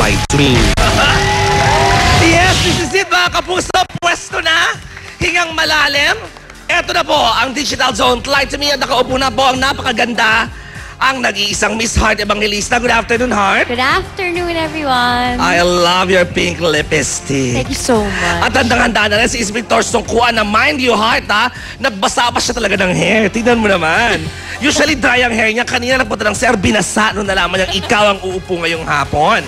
Lie to Me. Yes, this is it mga kapuso. Pwesto na, hingang malalim. Eto na po ang Digital Don't Lie to Me. At nakaupo na po ang napakaganda, ang nag-iisang Miss Heart Evangelista. Good afternoon, Heart. Good afternoon, everyone. I love your pink lipstick. Thank you so much. At handang-handa na rin si Inspector Songkuan na mind you, Heart, ha? Nagbasa pa siya talaga ng hair. Tingnan mo naman. Usually dry ang hair niya. Kanina nagpunta ng sir, binasa nung nalaman niyang ikaw ang uupo ngayong hapon.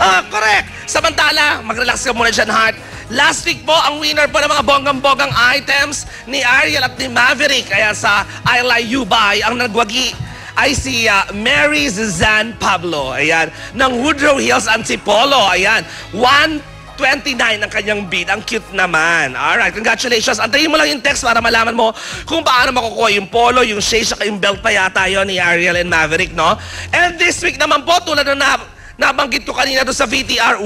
Correct. Samantala, mag-relax ka muna dyan, Heart. Last week po, ang winner po ng mga bonggang-bonggang items ni Ariel at ni Maverick. Kaya sa I Lie You By, ang nagwagi ay si Mary Zizan Pablo. Ayan. Ng Woodrow Hills Antipolo. Ayan. 129 ang kanyang bid. Ang cute naman. Alright, congratulations. Antayin mo lang yung text para malaman mo kung paano makukuha yung polo, yung shades, saka yung belt pa yata yun ni Ariel and Maverick, no? And this week naman po, tulad na nabanggit ko kanina doon sa VTR,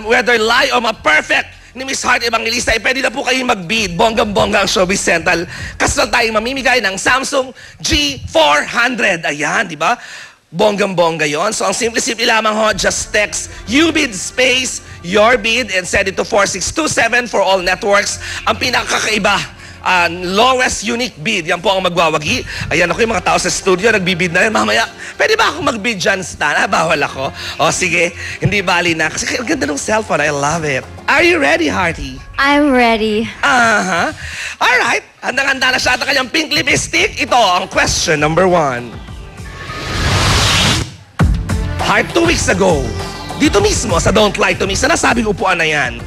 whether lie or ma-perfect ni Miss Heart Evangelista, pwede na po kayong mag-bid. Bonggang-bongga ang Showbiz Central. Kasal tayong mamimigay ng Samsung G400. Ayan, di ba? Bonggang-bongga yon. So, ang simple-simple lamang ho, just text UBID space, your bid, and send it to 4627 for all networks. Ang pinakakaiba, lowest unique bid. Yan po ang magwawagi. Ayan ako, yung mga tao sa studio, nagbibid na rin. Mamaya, pwede ba ako mag-bid dyan, Stan? Bawal ako. O sige, hindi bali na. Kasi ang ganda ng cellphone. I love it. Are you ready, Hearty? I'm ready. Alright. Handang-handa na siya at kanyang pink lipstick. Ito ang question number 1. Heart, 2 weeks ago, dito mismo sa Don't Lie to Me, sa nasabing upuan na yan.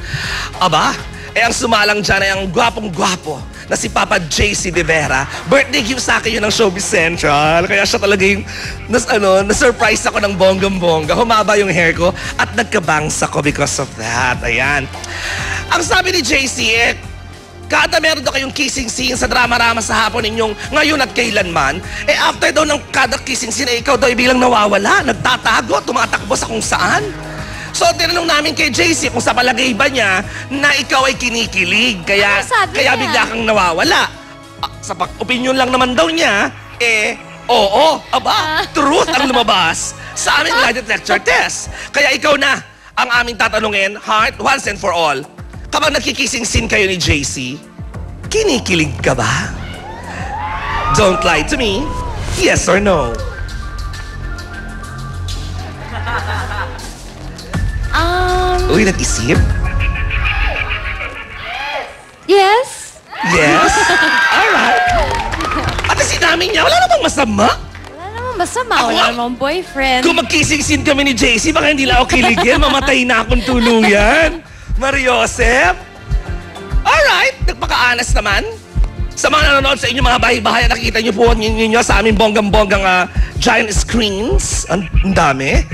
Aba, ang sumalang dyan ay ang gwapong-gwapo na si Papa JC De Vera. Birthday gift sa akin yun ng Showbiz Central. Kaya siya talaga yung, na-surprise ako ng bonggang-bongga. Humaba yung hair ko at nagkabangs ako because of that. Ayan. Ang sabi ni JC, kada meron daw kayong kissing scene sa drama-rama sa hapon ninyong ngayon at kailanman, after daw ng kada kissing scene, ikaw daw bilang nawawala, nagtatago, tumatakbo sa kung saan. So, tinanong namin kay JC kung sa palagay ba niya na ikaw ay kinikilig. Kaya bigla kang nawawala. Sa opinion lang naman daw niya, oo, truth ang lumabas sa aming lie detector test. Kaya ikaw na ang aming tatanungin, Heart, once and for all. Kapag nagkikissing scene kayo ni JC, kinikilig ka ba? Don't lie to me. Yes or no? Uy, nag-isip? Yes. Yes? Alright. At sinamin niya, wala namang masama. Wala namang masama. Wala namang boyfriend. Kung mag-kissing scene kami ni JC, baka hindi lang ako kiligin. Mamatay na akong tuluyan. Mariosep. Alright, nagpaka-honest naman. Sa mga nanonood sa inyo, mga bahay-bahay, nakikita niyo po ninyo sa aming bonggang-bonggang giant screens. Ang dami.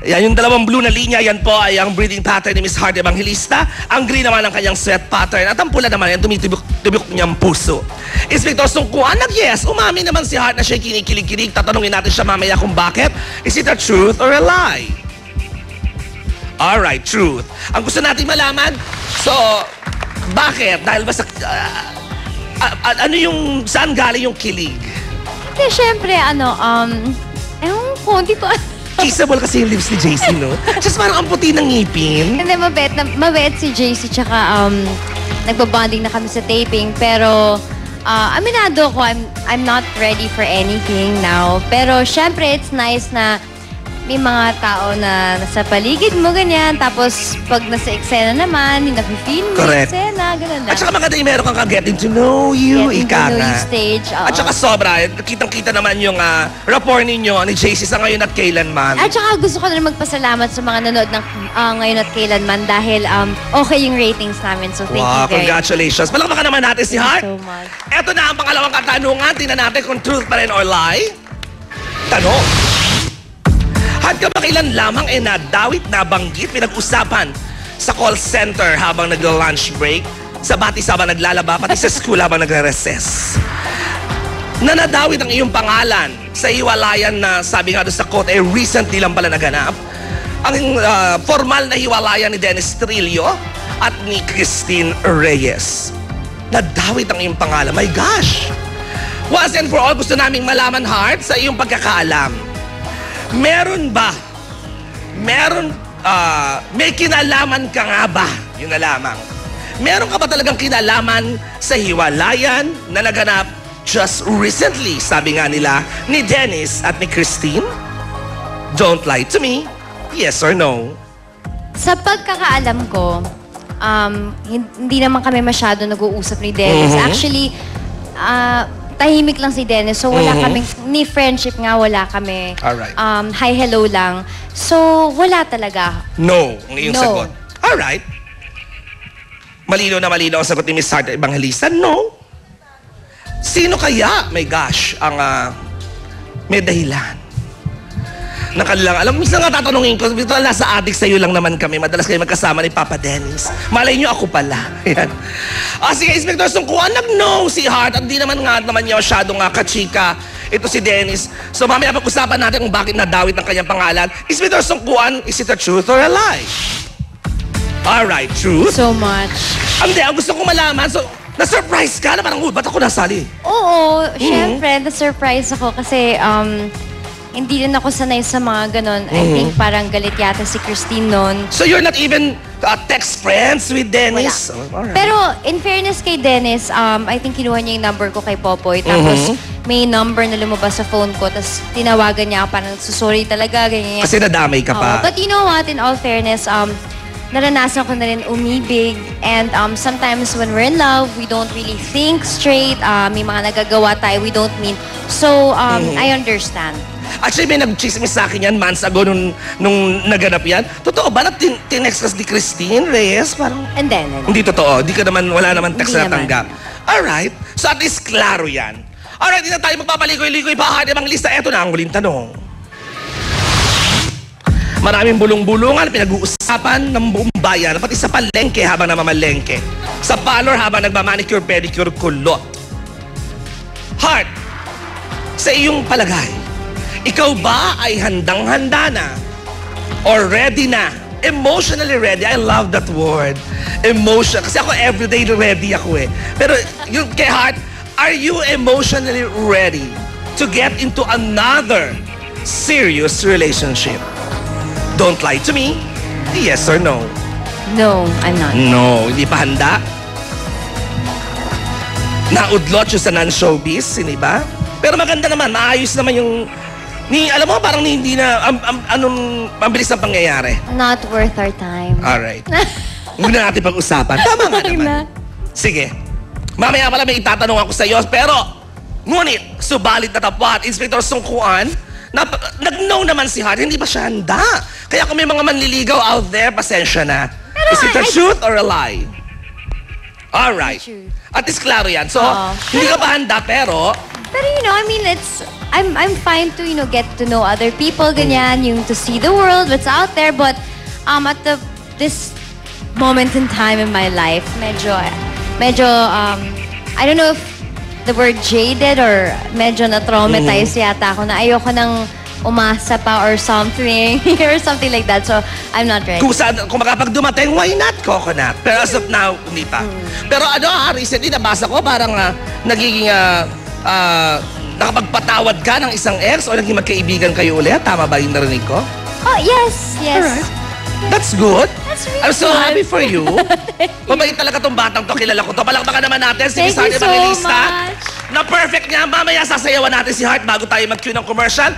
Yan, yung dalawang blue na linya, yan po ay ang breathing pattern ni Miss Heart Evangelista. Ang green naman ang kanyang sweat pattern. At ang pula naman, yan tumitibok niyang puso. Inspector Songkuan, yes, umami naman si Heart na siya kinikilig-kilig. Tatanungin natin siya mamaya kung bakit. Is it a truth or a lie? Alright, truth. Ang gusto natin malaman, so, bakit? Dahil ba sa... ano yung... Saan galing yung kilig? Hindi, syempre, ewan ko, hindi ko... Kissable kasi yung lips ni JC, no? Just parang ang puti ng ngipin. Hindi, mabait si JC, tsaka nagbabonding na kami sa taping, pero aminado ko, I'm not ready for anything now. Pero syempre, it's nice na may mga tao na nasa paligid mo, ganyan. Tapos, pag nasa eksena naman, hindi nafe-feel mo yung eksena, ganun lang. At saka maganda yung meron kang getting to know you, getting to know you stage. At saka sobra, kitang-kita naman yung rapport ninyo ni JC sa ngayon at kailanman. At saka gusto ko na rin magpasalamat sa mga nanood ng ngayon at kailanman dahil okay yung ratings namin. So, thank you very much. Congratulations. Palakpakan naman natin si Heart. Thank you so much. Eto na ang pangalawang katanungan. Tingnan natin kung truth pa rin or lie. Tanong. At kamakailan lamang nadawit, nabanggit, pinag-usapan sa call center habang nag-lunch break, sa batis habang naglalaba, pati sa school habang nagre-recess. Na nadawit ang iyong pangalan sa hiwalayan na sabi nga doon sa quote, recently lang pala naganap. Ang formal na hiwalayan ni Dennis Trillo at ni Christine Reyes. Nadawit ang iyong pangalan. My gosh! Once and for all, gusto naming malaman, Heart, sa iyong pagkakaalam. Meron may kinalaman ka nga ba? Yun na lamang. Meron ka ba talagang kinalaman sa hiwalayan na naganap just recently, sabi nga nila, ni Dennis at ni Christine? Don't lie to me. Yes or no? Sa pagkakaalam ko, hindi naman kami masyado nag-uusap ni Dennis. Actually, tahimik lang si Dennis. So, wala kaming, ni friendship nga, wala kami. Alright. Hi, hello lang. So, wala talaga. No, ang iyong No. sagot. Alright. Malino na malino ang sagot ni Miss Sarta Evangelista. No. Sino kaya, my gosh, ang may dahilan? Nakalilang, alam mo, minsan nga tatanungin ko, nasa adik sa'yo lang naman kami, madalas kayo magkasama ni Papa Dennis. Malay nyo, ako pala. Yan. Sige, Inspector Sungkuan, nag-no si Heart, at di naman niya masyado nga kachika. Ito si Dennis. So mamaya pag-usapan natin kung bakit nadawit ang kanyang pangalan. Inspector Sungkuan, is it a truth or a lie? Alright, truth? So much. Hindi, ang gusto kong malaman, so, na-surprise ka na parang, ba't ako nasali? Oo, syempre, na-surprise ako kasi hindi rin ako sanay sa mga ganon. I think parang galit yata si Christine noon. So you're not even text friends with Dennis? Wala. Oh, alright. Pero in fairness kay Dennis, I think kinuha niya yung number ko kay Popoy. Tapos may number na lumabas sa phone ko. Tapos tinawagan niya ako, parang sorry talaga, ganyan. Kasi nadamay ka pa. But you know what, in all fairness, naranasan ko na rin umibig. And sometimes when we're in love, we don't really think straight. May mga nagagawa tayo, we don't mean. So, I understand. Actually, may nag-chismis sa akin yan months ago nung naganap yan. Totoo ba na tinext ka ni Christine Reyes? Parang, And then, hindi totoo. Di ka naman, wala naman text Hindi na tanggap. Alright. So at least klaro yan. Alright, hindi na tayo magpapaligoy-ligoy pa. Ibang lista. Eto na ang huling tanong. Maraming bulong-bulungan, pinag-uusapan ng buong bayan, pati sa palengke habang namamalengke. Sa parlor habang nagmamanicure, pedicure, kulot. Heart, sa iyong palagay, ikaw ba ay handang-handa na? Or ready na? Emotionally ready. I love that word. Emotion. Kasi ako everyday ready ako eh. Pero yung kay Heart, are you emotionally ready to get into another serious relationship? Don't lie to me. Yes or no? no, I'm not. No, hindi pa handa. Naudlot yung sa non-showbiz, hindi ba? Pero maganda naman, maayos naman yung... alam mo, parang hindi na... mabilis ang pangyayari. Not worth our time. Alright. Huwag na natin pag-usapan. Tama nga Okay naman. na. Sige. Mamaya pala may itatanong ako sa iyo. Pero, ngunit, subalit na tapat, Inspector Sungkuan, nag-know naman si Heart, hindi ba siya handa? Kaya kung may mga manliligaw out there, pasensya na. Pero Is it a truth or a lie? Alright. Truth. At least klaro yan. So, Oo. hindi ka pa handa, pero... Pero you know, I mean, I'm fine to, get to know other people, ganyan, yung to see the world, what's out there, but at this moment in time in my life, medyo, I don't know if the word jaded or medyo na-traumatize yata ako na ayoko nang umasa pa or something, or something like that. So, I'm not ready. Kung makapag dumating, why not coconut? Pero as of now, hindi pa. Pero recently nabasa ko, parang nagiging nakapagpatawad ka ng isang ex o naging magkaibigan kayo ulit. Tama ba yung narinig ko? Oh, yes. Alright. That's good. That's really I'm so good. happy for you. Mabait talaga tong batang to. Kilala ko to. Palakpakan naman natin si Miss Thank Heart you so Evangelista. much. Na perfect niya. Mamaya sasayawan natin si Heart bago tayo mag-cue ng commercial.